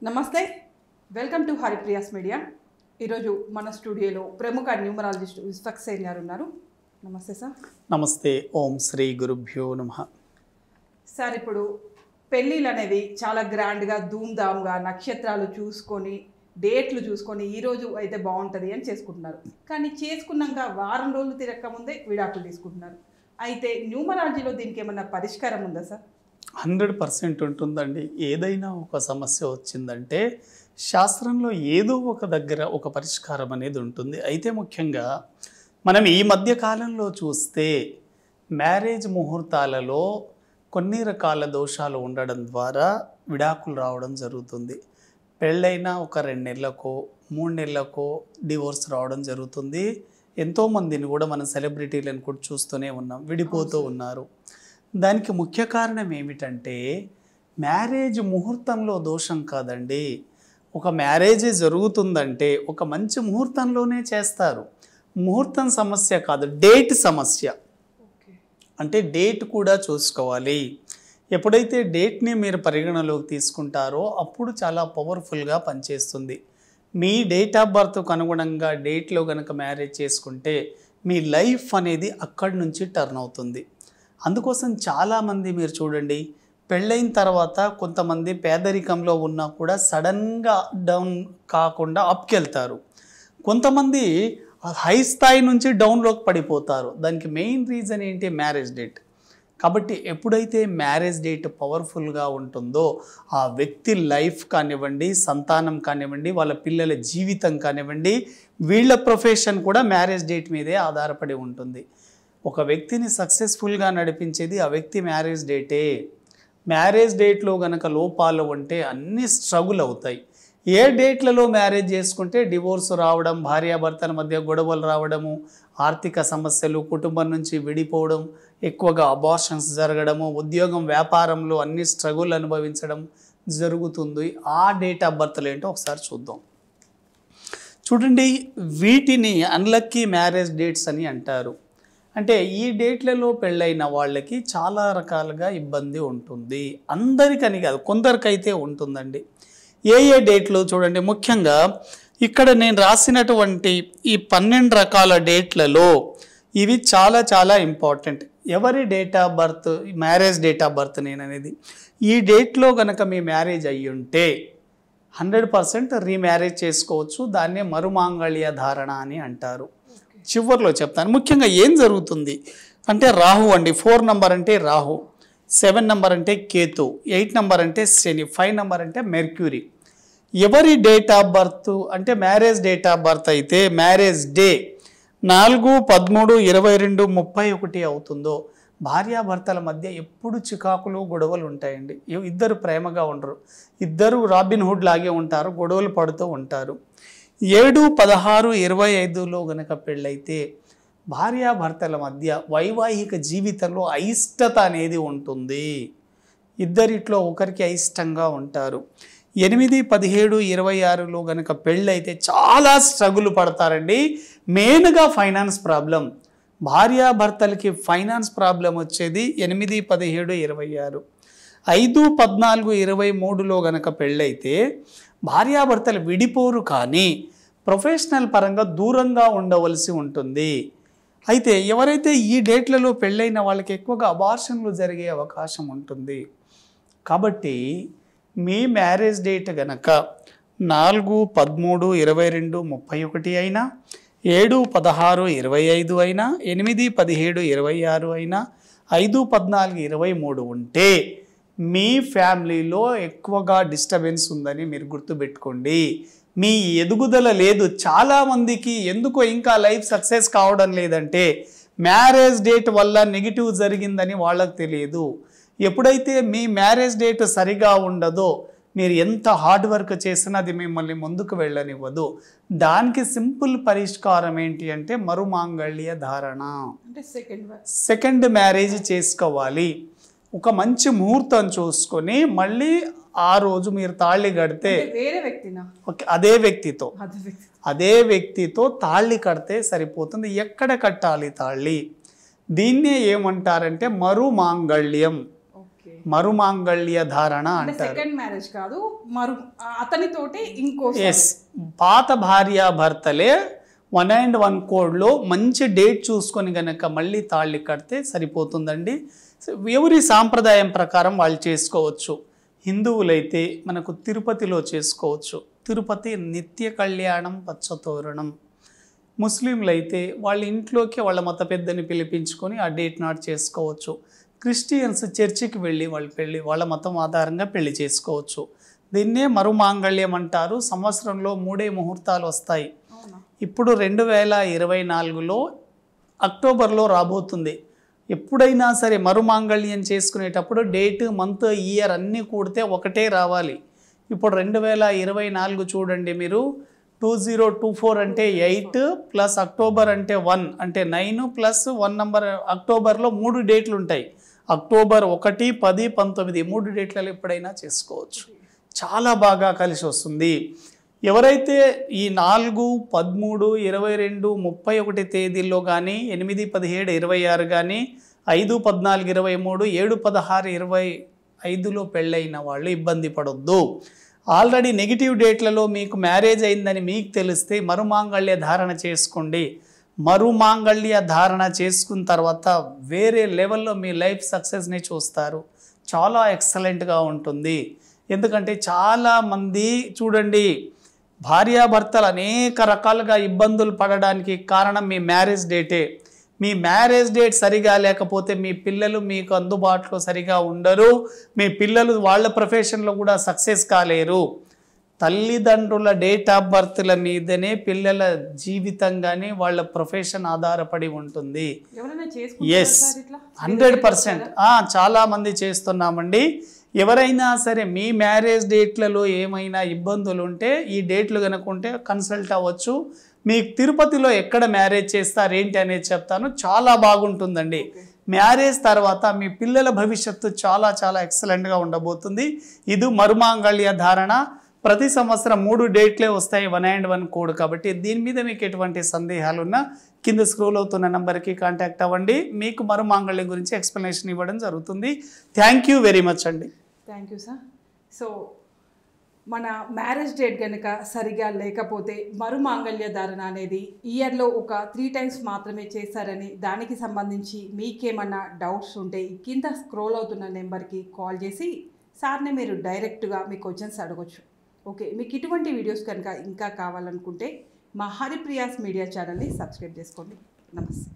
నమస్తే welcome to Haripriya's media ఈరోజు మన స్టూడియోలో ప్రముఖ న్యూమరాలజిస్ట్ విశ్వక్సేన్ గారు ఉన్నారు. నమస్తే సార్. నమస్తే. ఓం శ్రీ గురుభ్యో నమః. సార్, ఇప్పుడు పెళ్ళిళ్ళు అనేవి చాలా గ్రాండ్గా ధూమ్ధామ్గా నక్షత్రాలు చూసుకొని డేట్లు చూసుకొని ఈరోజు అయితే బాగుంటుంది అని చేసుకుంటున్నారు. కానీ చేసుకున్నాక వారం రోజులు తిరగకముందే విడాకులు తీసుకుంటున్నారు. అయితే న్యూమరాలజీలో దీనికి ఏమన్నా పరిష్కారం ఉందా సార్? 100% ఉంటుందండి. ఏదైనా ఒక సమస్య వచ్చిందంటే శాస్త్రంలో ఏదో ఒక దగ్గర ఒక పరిష్కారం అనేది ఉంటుంది. అయితే ముఖ్యంగా మనం ఈ మధ్య కాలంలో చూస్తే మ్యారేజ్ ముహూర్తాలలో కొన్ని రకాల దోషాలు ఉండడం ద్వారా విడాకులు రావడం జరుగుతుంది. పెళ్ళైనా ఒక 2 నెలలకో 3 నెలలకో డివోర్స్ రావడం జరుగుతుంది. ఎంతోమందిని కూడా మన సెలబ్రిటీలను కూడా చూస్తూనే ఉన్నాం, విడిపోతూ ఉన్నారు. దానికి ముఖ్య కారణం ఏమిటంటే మ్యారేజ్ ముహూర్తంలో దోషం కాదండి. ఒక మ్యారేజ్ జరుగుతుందంటే ఒక మంచి ముహూర్తంలోనే చేస్తారు. ముహూర్తం సమస్య కాదు, డేట్ సమస్య. అంటే డేట్ కూడా చూసుకోవాలి. ఎప్పుడైతే డేట్ని మీరు పరిగణలోకి తీసుకుంటారో అప్పుడు చాలా పవర్ఫుల్గా పనిచేస్తుంది. మీ డేట్ ఆఫ్ బర్త్కు అనుగుణంగా డేట్లో కనుక మ్యారేజ్ చేసుకుంటే మీ లైఫ్ అనేది అక్కడి నుంచి టర్న్ అవుతుంది. అందుకోసం చాలామంది మీరు చూడండి, పెళ్ళైన తర్వాత కొంతమంది పేదరికంలో ఉన్నా కూడా సడన్గా డౌన్ కాకుండా అప్కి వెళ్తారు. కొంతమంది హై స్థాయి నుంచి డౌన్లోకి పడిపోతారు. దానికి మెయిన్ రీజన్ ఏంటి? Marriage date. కాబట్టి ఎప్పుడైతే మ్యారేజ్ డేట్ పవర్ఫుల్గా ఉంటుందో ఆ వ్యక్తి లైఫ్ కానివ్వండి, సంతానం కానివ్వండి, వాళ్ళ పిల్లల జీవితం కానివ్వండి, వీళ్ళ ప్రొఫెషన్ కూడా మ్యారేజ్ డేట్ మీదే ఆధారపడి ఉంటుంది. ఒక వ్యక్తిని సక్సెస్ఫుల్గా నడిపించేది ఆ వ్యక్తి మ్యారేజ్ డేటే. మ్యారేజ్ డేట్లో గనక లోపాలు ఉంటే అన్నీ స్ట్రగుల్ అవుతాయి. ఏ డేట్లలో మ్యారేజ్ చేసుకుంటే డివోర్స్ రావడం, భార్యాభర్తల మధ్య గొడవలు రావడము, ఆర్థిక సమస్యలు, కుటుంబం నుంచి విడిపోవడం, ఎక్కువగా అబార్షన్స్ జరగడము, ఉద్యోగం వ్యాపారంలో అన్ని స్ట్రగుల్ అనుభవించడం జరుగుతుంది. ఆ డేట్ ఆఫ్ బర్త్లు ఏంటో ఒకసారి చూద్దాం. చూడండి, వీటిని అన్లక్కీ మ్యారేజ్ డేట్స్ అని అంటారు. అంటే ఈ డేట్లలో పెళ్ళైన వాళ్ళకి చాలా రకాలుగా ఇబ్బంది ఉంటుంది. అందరికని కాదు, కొందరికైతే ఉంటుందండి. ఏ డేట్లు చూడండి. ముఖ్యంగా ఇక్కడ నేను రాసినటువంటి ఈ 12 రకాల డేట్లలో ఇవి చాలా చాలా ఇంపార్టెంట్. ఎవరి date of birth, marriage date of birth నేను అనేది, ఈ డేట్లో కనుక మీ మ్యారేజ్ అయ్యి ఉంటే 100% రీమ్యారేజ్ చేసుకోవచ్చు. దాన్నే మరుమాంగళ్య ధారణ అని అంటారు. చివరిలో చెప్తాను. ముఖ్యంగా ఏం జరుగుతుంది అంటే రాహు అండి. 4 నంబర్ అంటే రాహు, 7 నంబర్ అంటే కేతు, 8 నంబర్ అంటే శని, 5 నంబర్ అంటే మెర్క్యూరీ. ఎవరి డేట్ ఆఫ్ బర్త్ అంటే మ్యారేజ్ డేట్ ఆఫ్ బర్త్ అయితే మ్యారేజ్ డే 4, 13, 22, 31 అవుతుందో భార్యాభర్తల మధ్య ఎప్పుడు చికాకులు గొడవలు ఉంటాయండి. ఇద్దరు ప్రేమగా ఉండరు, ఇద్దరు రాబిన్ హుడ్ లాగే ఉంటారు, గొడవలు పడుతూ ఉంటారు. 7, 16, 25లో గనక పెళ్ళైతే భార్యాభర్తల మధ్య వైవాహిక జీవితంలో అయిష్టత అనేది ఉంటుంది. ఇద్దరిట్లో ఒకరికి అయిష్టంగా ఉంటారు. 8, 17, 26లో గనక పెళ్ళైతే చాలా స్ట్రగుల్ పడతారండి. మెయిన్గా ఫైనాన్స్ ప్రాబ్లం. భార్యాభర్తలకి ఫైనాన్స్ ప్రాబ్లం వచ్చేది 8, 17, 26. 5, 14, 23లో గనక పెళ్ళైతే భార్యాభర్తలు విడిపోరు, కానీ ప్రొఫెషనల్ పరంగా దూరంగా ఉండవలసి ఉంటుంది. అయితే ఎవరైతే ఈ డేట్లలో పెళ్ళైన వాళ్ళకి ఎక్కువగా అబార్షన్లు జరిగే అవకాశం ఉంటుంది. కాబట్టి మీ మ్యారేజ్ డేట్ గనక 4, 13, 22, 31 అయినా, 7, 16, 25 అయినా, 8, 17, 26 అయినా, 5, 14, 23 ఉంటే మీ ఫ్యామిలీలో ఎక్కువగా డిస్టర్బెన్స్ ఉందని మీరు గుర్తుపెట్టుకోండి. మీ ఎదుగుదల లేదు. చాలామందికి ఎందుకో ఇంకా లైఫ్ సక్సెస్ కావడం లేదంటే మ్యారేజ్ డేట్ వల్ల నెగిటివ్ జరిగిందని వాళ్ళకి తెలియదు. ఎప్పుడైతే మీ మ్యారేజ్ డేట్ సరిగా ఉండదో మీరు ఎంత హార్డ్ వర్క్ చేసినా అది మిమ్మల్ని ముందుకు వెళ్ళనివ్వదు. దానికి సింపుల్ పరిష్కారం ఏంటి అంటే మరుమాంగళ్య ధారణ. సెకండ్ మ్యారేజ్ చేసుకోవాలి. ఒక మంచి ముహూర్తం చూసుకొని మళ్ళీ ఆ రోజు మీరు తాళి కడితే అదే వ్యక్తితో తాళి కడితే సరిపోతుంది. ఎక్కడ కట్టాలి తాళి? దీన్నే ఏమంటారంటే మరుమాంగళ్యం. మరుమాంగళ్య ధారణ అంటే అంటారు. సెకండ్ మ్యారేజ్ కాదు, అతనితోటి ఇంకో ఎస్, పాత భార్యాభర్తలే 1 కోడ్లో మంచి డేట్ చూసుకొని గనక మళ్ళీ తాళి కడితే సరిపోతుందండి. ఎవరి సాంప్రదాయం ప్రకారం వాళ్ళు చేసుకోవచ్చు. హిందువులైతే మనకు తిరుపతిలో చేసుకోవచ్చు, తిరుపతి నిత్య కళ్యాణం పచ్చతోరణం. ముస్లింలైతే వాళ్ళ ఇంట్లోకి వాళ్ళ మత పెద్దని పిలిపించుకొని ఆ డేట్ నాట్ చేసుకోవచ్చు. క్రిస్టియన్స్ చర్చికి వెళ్ళి వాళ్ళ మతం ఆధారంగా పెళ్లి చేసుకోవచ్చు. దీన్నే మరుమాంగళ్యం అంటారు. సంవత్సరంలో 3 ముహూర్తాలు వస్తాయి. ఇప్పుడు 2024లో అక్టోబర్లో రాబోతుంది. ఎప్పుడైనా సరే మరుమాంగళ్యం చేసుకునేటప్పుడు డేట్, మంత్, ఇయర్ అన్నీ కూడితే ఒకటే రావాలి. ఇప్పుడు 2024 చూడండి మీరు, 2024 అంటే 8 ప్లస్ అక్టోబర్ అంటే 1 అంటే 9 ప్లస్ 1 నంబర్. అక్టోబర్లో 3 డేట్లు ఉంటాయి. అక్టోబర్ 1, 10, 19 3 డేట్లలో ఎప్పుడైనా చేసుకోవచ్చు. చాలా బాగా కలిసి వస్తుంది. ఎవరైతే ఈ 4, 13, 22, 31 తేదీల్లో కానీ 8, 17, 26 కానీ 5, 14, 23, 7, 16, 25లో పెళ్ళైన వాళ్ళు ఇబ్బంది పడొద్దు. ఆల్రెడీ నెగిటివ్ డేట్లలో మీకు మ్యారేజ్ అయిందని మీకు తెలిస్తే మరుమాంగళ్య ధారణ చేసుకోండి. మరుమాంగళ్య ధారణ చేసుకున్న తర్వాత వేరే లెవెల్లో మీ లైఫ్ సక్సెస్ని చూస్తారు. చాలా ఎక్సలెంట్గా ఉంటుంది. ఎందుకంటే చాలామంది చూడండి, భార్యాభర్తలు అనేక రకాలుగా ఇబ్బందులు పడడానికి కారణం మీ మ్యారేజ్ డేటే. మీ మ్యారేజ్ డేట్ సరిగా లేకపోతే మీ పిల్లలు మీకు అందుబాటులో సరిగా ఉండరు. మీ పిల్లలు వాళ్ళ ప్రొఫెషన్లో కూడా సక్సెస్ కాలేరు. తల్లిదండ్రుల డేట్ ఆఫ్ బర్త్ల మీదనే పిల్లల జీవితం కానీ వాళ్ళ ప్రొఫెషన్ ఆధారపడి ఉంటుంది. ఎస్, 100% చాలామంది చేస్తున్నామండి. ఎవరైనా సరే మీ మ్యారేజ్ డేట్లలో ఏమైనా ఇబ్బందులు ఉంటే ఈ డేట్లు కనుకుంటే కన్సల్ట్ అవ్వచ్చు. మీకు తిరుపతిలో ఎక్కడ మ్యారేజ్ చేస్తారేంటి అనేది చెప్తాను. చాలా బాగుంటుందండి. మ్యారేజ్ తర్వాత మీ పిల్లల భవిష్యత్తు చాలా చాలా ఎక్సలెంట్గా ఉండబోతుంది. ఇది మరుమాంగళ్య ధారణ. ప్రతి సంవత్సరం 3 డేట్లే వస్తాయి, 1 కోడ్. కాబట్టి దీని మీద మీకు ఎటువంటి సందేహాలున్నా కింద స్క్రోల్ అవుతున్న నెంబర్కి కాంటాక్ట్ అవ్వండి. మీకు మరుమాంగళ్యం గురించి ఎక్స్ప్లెనేషన్ ఇవ్వడం జరుగుతుంది. థ్యాంక్ యూ వెరీ మచ్ అండి. Thank you sir. సో మన మ్యారేజ్ డేట్ కనుక సరిగా లేకపోతే మరుమాంగళ్య ధారణ అనేది ఇయర్లో ఒక 3 టైమ్స్ మాత్రమే చేశారని, దానికి సంబంధించి మీకేమన్నా డౌట్స్ ఉంటే కింద స్క్రోల్ అవుతున్న నెంబర్కి కాల్ చేసి సార్ని మీరు డైరెక్ట్గా మీ క్వశ్చన్స్ అడగొచ్చు. ఓకే, మీకు ఇటువంటి వీడియోస్ కనుక ఇంకా కావాలనుకుంటే మా హరిప్రియాస్ మీడియా ఛానల్ని సబ్స్క్రైబ్ చేసుకోండి. నమస్తే.